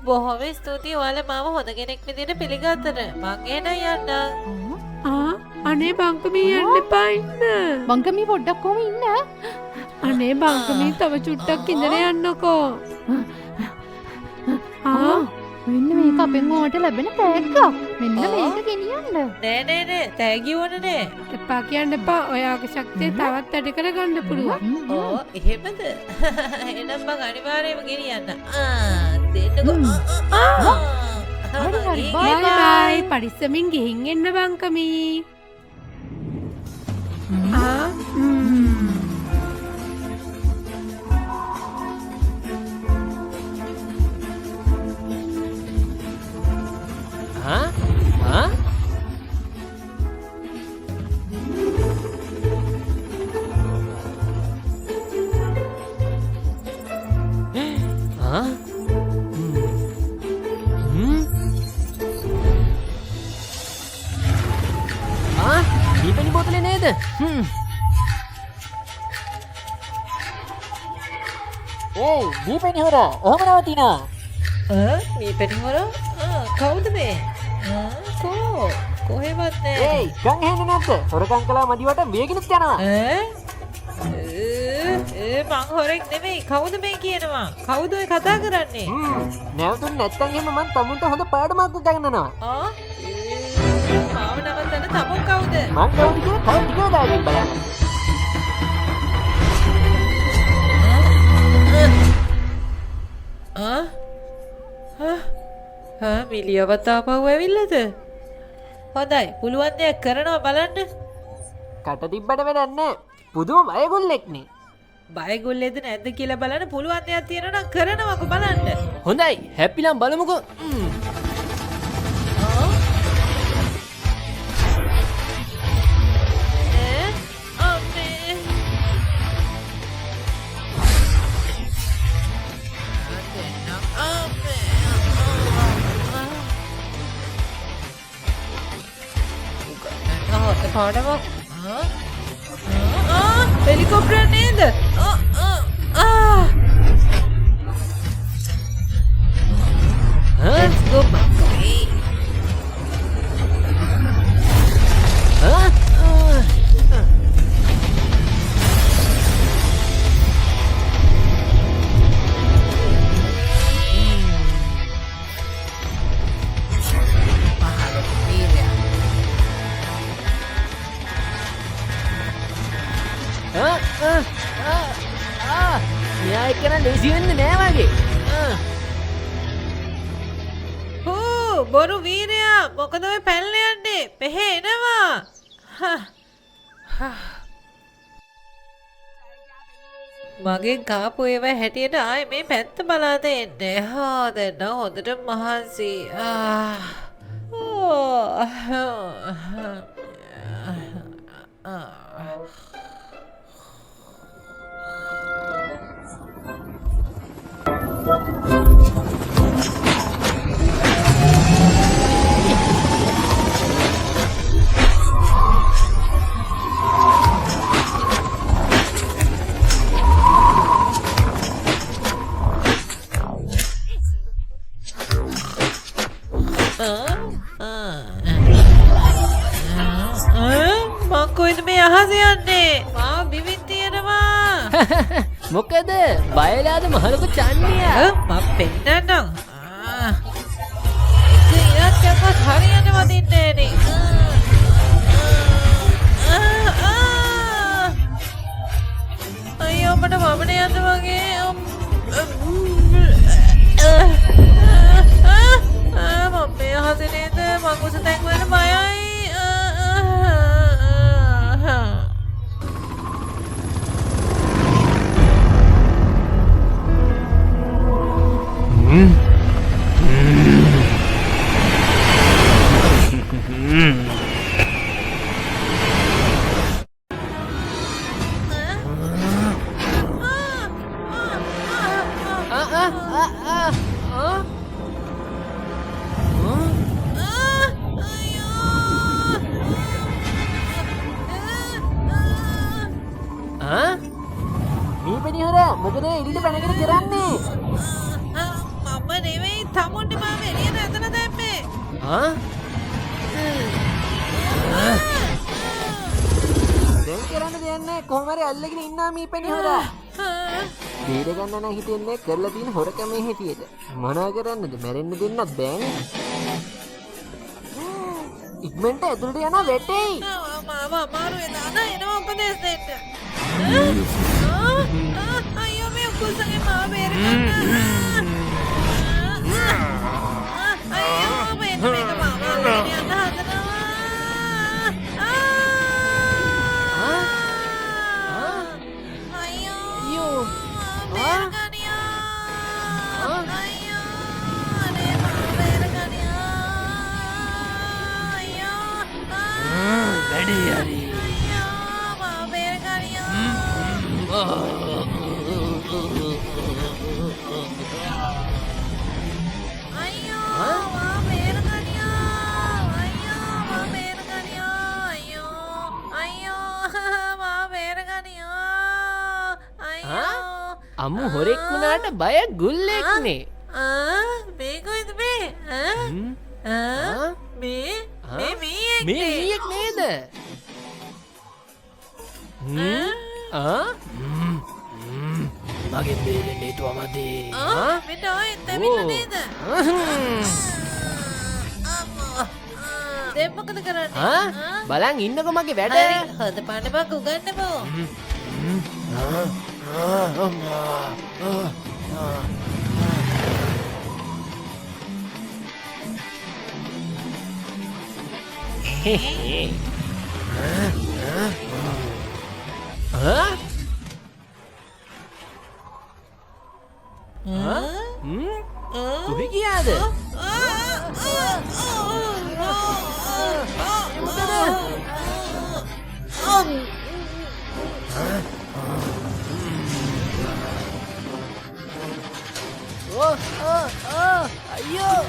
බොහොම ස්තුතියි ඔයාලා මාව හොඳ කෙනෙක් විදිහට පිළිගත්තට. මං එහෙනම් යන්නම්. අනේ බංකමී යන්න එපා ඉන්න. බංකමී පොඩ්ඩක් කොහොම ඉන්න. අනේ බංකමී තව චුට්ටක් ඉඳලා යන්නකෝ. මෙන්න මේක අපෙන් ඔයාට ලැබෙන තෑග්ගක්. මෙන්න මේක ගෙනියන්න. නෑ තෑගි ඕන නෑ. එපා කියන්න එපා. ඔයාගේ ශක්තිය තවත් වැඩි කරගන්න පුළුවන්. එහෙමද? එහෙනම් මං අනිවාර්යයෙන්ම ගෙනියන්න. දෙන්නකෝ. හරි බයි. පරිස්සමින් ගිහින් එන්න බංකමී. දීපෙනි බෝතලේ නේද? ඒ දීපෙනි හොරා ඔහම නවතිනා. දීපෙනි හොරා? කවුද මේ? කොහෙවත් නෑ. ඒ ගං හෙන්නේ නැද්ද? හොරකම් කළා මදිවට වේගෙනත් යනවා. මං හොරෙක් නෙමෙයි. කවුද මේ කියනවා? කවුද ඔය කතා කරන්නේ? නැවතුන් නැත්තම් එහෙම මං තමුන්ට හොඳ පාඩමක් උගන්වනවා. මාව නවත්තන්න තමුන් කවුද? මං කවුද කියලා තව ටිකක් දාගෙන බලන්න. මිලියවත් ආපහු ඇවිල්ලාද? හොඳයි. පුළුවන් දෙයක් කරනවා බලන්න. කට තිබ්බට වැඩක් නැහැ. පුදුම බයගොල්ලෙක්නේ. බයගොල්ලේද නැද්ද කියලා බලන්න පුළුවන් දෙයක් තියෙනවා නම් කරනවකෝ බලන්න. හොඳයි හැපිලම් බලමුකෝ. පාඩමක්. හෙලිකොප්ටර් නේද? Let's go back away. මෙයා එක්කන ලේසි වෙන්නේ නෑ වගේ. බොරු වීරයා මොකද ඔය පැනලා යන්නේ? මෙහෙ එනවා. මගෙන් කාපු ඒවා හැටියට ආයේ මේ පැත්ත බලාද එන්නේ. දැන් හොඳට මහන්සි. මං කොයිද මේ අහස යන්නේ? මාව බිමින් තියෙනවා. මොකද බයලාද මහලොකු චන්නියා? මම පෙන්නන්නම්. ඉතින් ඉරක්කවත් හරියට වදින්නේ නෑනේ. අයියෝ මට වමනේ යන්න වගේ. මම මේ අහසේ නේද? මං උස තැන් වල බයයි. මොකද එළියට පැනගෙන කරන්නේ? මම නෙවෙයි තමුන්ට මාව එළියට ඇදලා දැම්මේ. දැන් කරන්න දෙයක් නැහැ. කොහොම හරි අල්ලගෙන ඉන්නා මේ පැණි හොරා. බීඩ ගන්න නම් හිතෙන්නේ කරලා තියෙන හොරකමේ හැටියට. මොනවා කරන්නද? මැරෙන්න දෙන්නත් බෑනේ. ඉක්මනට ඇතුළට යනවා වැටෙයි. මාව අමාරුවේ දාලා එනවා උපදෙස් දෙන්න. අයියෝ මේ කුසගේ මාව බේරගන්න. අයියෝ මේක මාව අල්ලගෙන යන්න හදනවා. අයියෝ බේරගනියා. අයියෝ අනේ මාව බේරගනියා. අයියෝ වැඩි හරි. අමු හොරෙක් වුණාට බය ගුල්ලෙක්නේ. මේ කොයිද මේ? මේ මීයෙක් නේද? මගේ බේරෙන්න හිතුවා මදේ. මෙන්න ආයෙත් ඇවිල්ලා නේද? දැන් මොකද කරන්නේ? බලන් ඉන්නකො මගේ වැඩ. හොඳ පාඩ බක් උගන්නපෝ. කොහෙ ගියාද? අයියෝ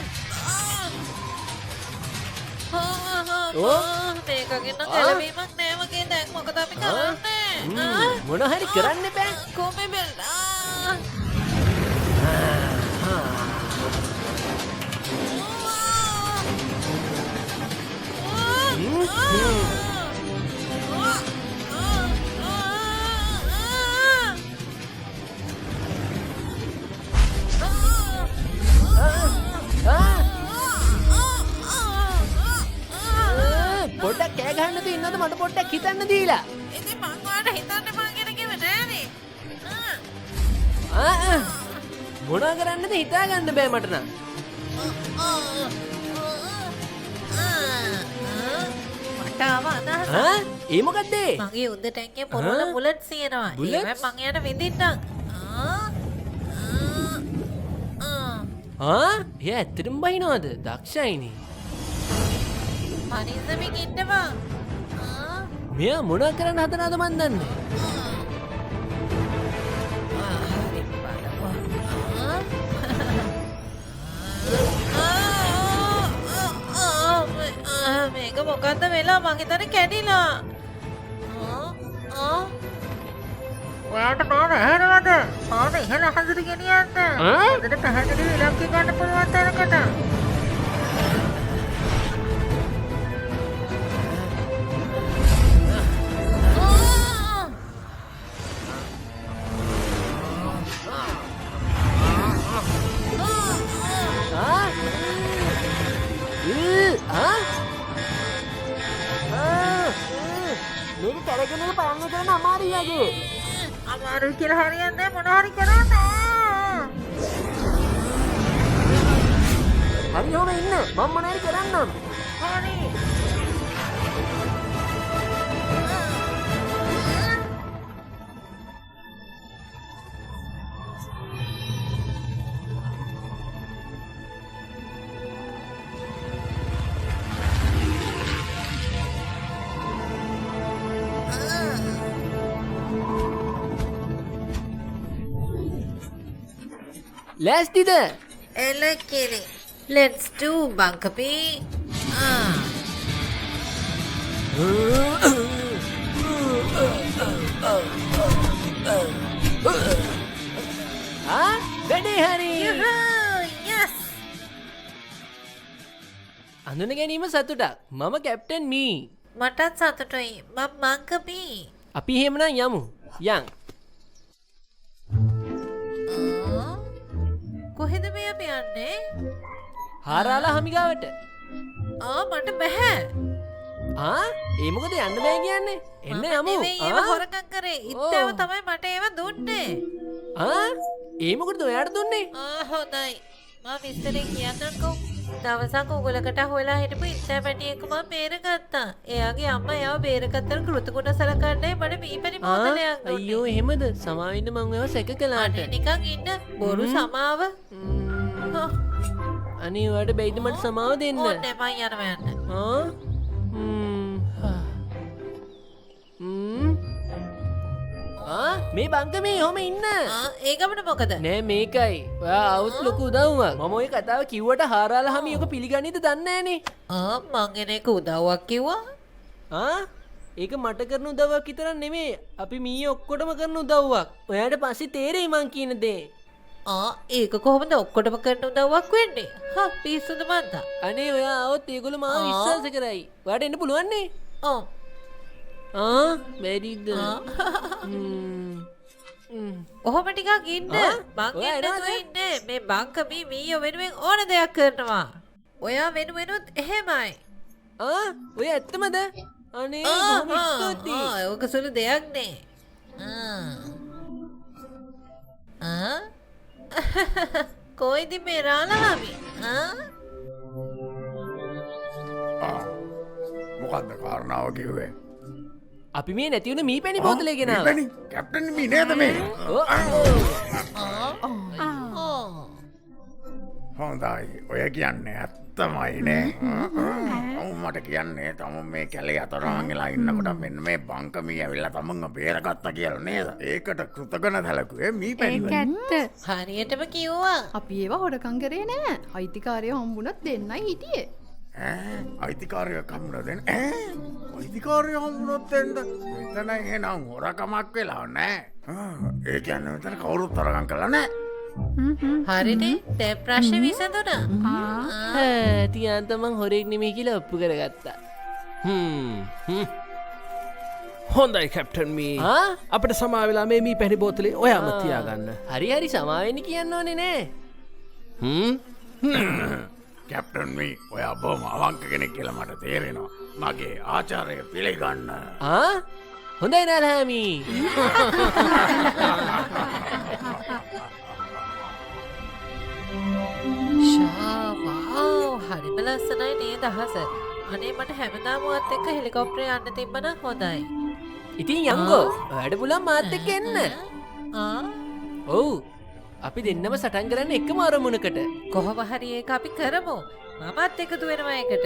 මේකගෙන ගැලවීමක් නෑ වගේ. දැන් මොකද අපි කරන්නේ? මොන හරි කරන්න බෑ. කොහේ බෙල්ලා? පොඩ්ඩක් කෑ ගහන්නද ඉන්නද මට පොඩ්ඩක් හිතන්න දීලා. ඉතින් මං ඔයාලට හිතන්න මං කියන කිව්වේ නෑනේ. මොනවා කරන්නද හිතා ගන්න බෑ මට නම්. මට ආව අදහස. ඒ මොකද්ද? මගේ උද්ද ටැංකියේ පොරවල බුලට්ස් තියෙනවා. ඒවෙන් මං එයාට විඳින්නම්. එයා ඇත්තටම බහිනවද? දක්ෂයිනේ. පරිස්සමින් ඉන්නවා. මෙයා මොනවා කරන්න හදනවද මන් දන්නේ. මේක මොකද්ද වෙලා? මං හිතන්නේ කැඩිලා. ඔයාට මාව ඇහෙනවද? මාව ඉහළ හඳුරු ගෙනියන්න. හොඳට පැහැදිලි ඉලක්කය ගන්න පුළුවන් තරකට. මේක කරගෙන පාන්න කරන අමාරුයි වගේ. අමාරුයි කියලා හරියන්නේ මොන හරි කරන්න. හරි ඔබ ඉන්න. මම මොනවද කරන්නම්? හරි. ලෑස්තිද? එලකිරි. Let's do Bunkapi. වැඩේ හරි. Yes. අඳුන ගැනීම සතුටක්. මම කැප්ටන් මී. මටත් සතුටුයි. මම Bunkapi. අපි එහෙමනම් යමු. යන්. කොහෙද මේ අපි යන්නේ? හාරාලා හමිගාවට. මට බෑ. ඒ මොකද යන්න බෑ කියන්නේ? එන්න යමු. ඒව හොරකම් කරේ. ඉත්තව තමයි මට ඒව දුන්නේ. ඒ මොකටද ඔයාට දුන්නේ? හොඳයි. මම විස්තරේ කියන්නම්කෝ. දවසක් උගලකට හොයලා හිටපු ඉත්තෑ පැටියෙක් මම බේරගත්තා. එයාගේ අම්මා එයාව බේරගත්තට කෘතගුණ සලකන්නේ මට මීපැණි බෝතලයක් දුන්නේ. අයියෝ එහෙමද? සමාවෙන්න මං ඒව සැක කළාට. නිකන් ඉන්න. බොරු සමාව. අනේ ඔයාට බැයිද මට සමාව දෙන්න? ඕනේ මං යනවා යන්න. මේ බංකමේ ඔහම ඉන්න. ඒකමට මොකද? නෑ මේකයි. ඔයා අවුත් ලොකු උදව්වක්. මම ওই කතාව කිව්වට හාරාලා හැමි ඔක පිළිගන්නේද දන්නේ නෑනේ. මං එන එක උදව්වක් කිව්වා. ඒක මට කරන උදව්වක් විතරක් නෙමෙයි. අපි මී ඔක්කොටම කරන උදව්වක්. ඔයාට පස්සේ තේරෙයි මං කියන දේ. ඒක කොහොමද ඔක්කොටම කරන උදව්වක් වෙන්නේ? පිස්සුද මන්දා. අනේ ඔයා આવොත් ඒගොල්ලෝ මාව විශ්වාස කරයි. ඔයාට එන්න පුළුවන් නේ? ඔව්. බැරිද? ඔහොම ටිකක් ඉන්න. මං එන්නතු ඉන්නේ. මේ බංකමි මීයෝ වෙනුවෙන් ඕන දෙයක් කරනවා. ඔයා වෙනුවෙනුත් එහෙමයි. ඔය ඇත්තමද? අනේ බොහොම ස්තුතියි. ඔක සුළු දෙයක් නේ. කොයිද මේ රාලහාමි? මොකක්ද කාරණාව කිව්වේ? අපි මේ නැති වුණ මීපැණි බෝතලේ ගෙනාවා. මීපැණි? කැප්ටන් මී නේද මේ? හොඳයි. ඔය කියන්නේ ඇත්තමයි නේ. මට කියන්නේ තමුන් මේ කැලේ අතරමං වෙලා ඉන්නකොට මෙන්න මේ බංකමී ඇවිල්ලා තමුන්ව බේරගත්තා කියලා නේද? ඒකට කෘතගුණ සැලකුවේ මීපැණි. ඒක ඇත්ත. හරියටම කිව්වා. අපි ඒව හොරකම් කරේ නෑ. අයිතිකාරයෝ හම්බුණත් දෙන්නයි හිටියේ. අයිතිකාරයෝ හම්බුණා දෙන්න. අයිතිකාරයෝ හම්බුණොත් දෙන්න. මෙතන එහෙනම් හොරකමක් වෙලා නෑ. ඒ කියන්නේ මෙතන කවුරුත් හොරකම් කළා නෑ. හරිනේ. දැන් ප්‍රශ්නේ විසඳුණා. තියන් තමන් හොරෙක් නෙමෙයි කියලා ඔප්පු කරගත්තා. හොඳයි කැප්ටන් මී. අපිට සමා වෙලා මේ මීපැණි බෝතලේ ඔයාම තියාගන්න. හරි හරි සමාවෙන්න කියන්න ඕනේ නෑ. කැප්ටන් මී ඔයා බොහොම අවංක කෙනෙක් කියලා මට තේරෙනවා. මගේ ආචාරය පිළිගන්න. හොඳයි නාලහාමි. හරිම ලස්සනයි නේද අහස. අනේ මට හැමදාම ඔයත් එක්ක හෙලිකොප්ටරේ යන්න තිබ්බනම් හොඳයි. ඉතින් යංගෝ වැඩ පුළුවන් මාත් එක්ක එන්න. ඔව් අපි දෙන්නම සටන් කරන්න එකම අරමුණකට. කොහොම හරි ඒක අපි කරමු. මමත් එකතු වෙනවා එකට.